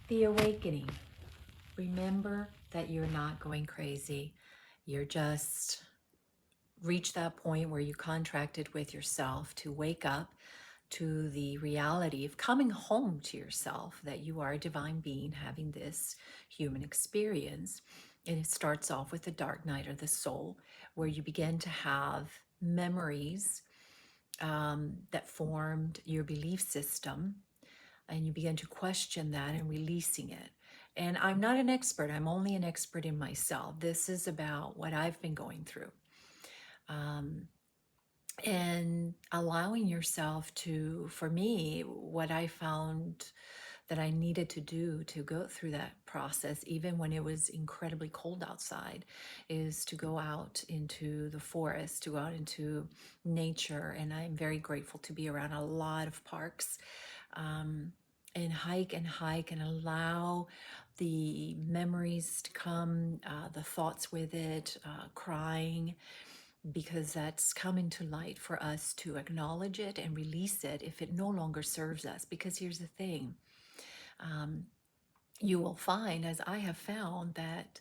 The awakening. Remember that you're not going crazy. You're just reached that point where you contracted with yourself to wake up to the reality of coming home to yourself, that you are a divine being having this human experience. And it starts off with the dark night of the soul, where you begin to have memories that formed your belief system, and you begin to question that and releasing it. And I'm not an expert, I'm only an expert in myself. This is about what I've been going through. Um, and allowing yourself to, for me, what I found that I needed to do to go through that process, even when it was incredibly cold outside, is to go out into the forest, to go out into nature. And I'm very grateful to be around a lot of parks, um, and hike and allow the memories to come, the thoughts with it, crying, because that's coming to light for us to acknowledge it and release it if it no longer serves us. Because here's the thing, um, you will find, as I have found, that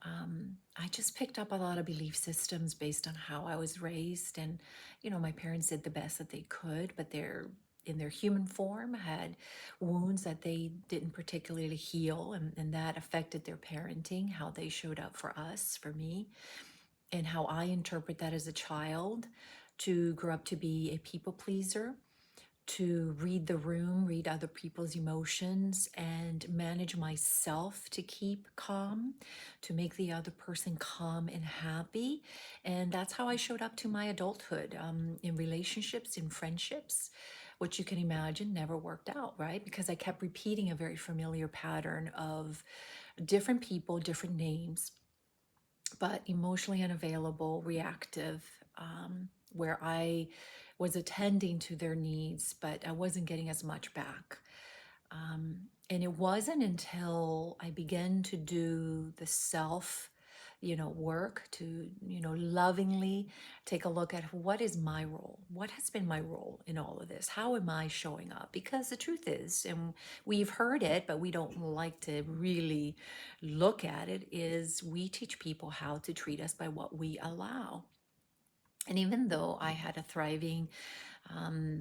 I just picked up a lot of belief systems based on how I was raised. And, my parents did the best that they could, but they're in their human form had wounds that they didn't particularly heal. And that affected their parenting, how they showed up for us, for me, and how I interpret that as a child, to grow up to be a people pleaser, to read the room, read other people's emotions, and manage myself to keep calm, to make the other person calm and happy. And that's how I showed up to my adulthood, in relationships, in friendships, which you can imagine never worked out, right? Because I kept repeating a very familiar pattern of different people, different names, but emotionally unavailable, reactive, where I was attending to their needs, but I wasn't getting as much back. And it wasn't until I began to do the self, work to, lovingly take a look at what is my role? What has been my role in all of this? How am I showing up? Because the truth is, and we've heard it, but we don't like to really look at it, is we teach people how to treat us by what we allow. And even though I had a thriving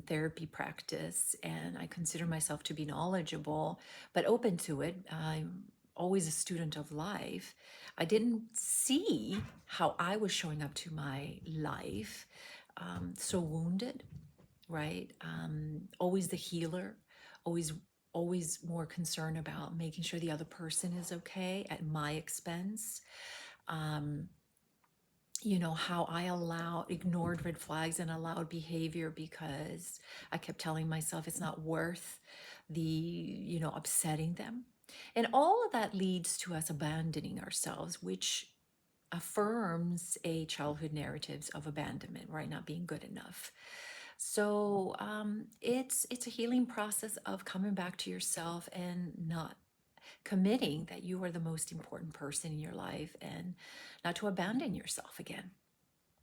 therapy practice, and I consider myself to be knowledgeable, but open to it, I'm always a student of life. I didn't see how I was showing up to my life, so wounded, right? Always the healer, always always more concerned about making sure the other person is okay at my expense. Um, how I ignored red flags and allowed behavior because I kept telling myself it's not worth the, upsetting them. And all of that leads to us abandoning ourselves, which affirms a childhood narratives of abandonment, right? Not being good enough. So it's a healing process of coming back to yourself and not committing that you are the most important person in your life, and not to abandon yourself again.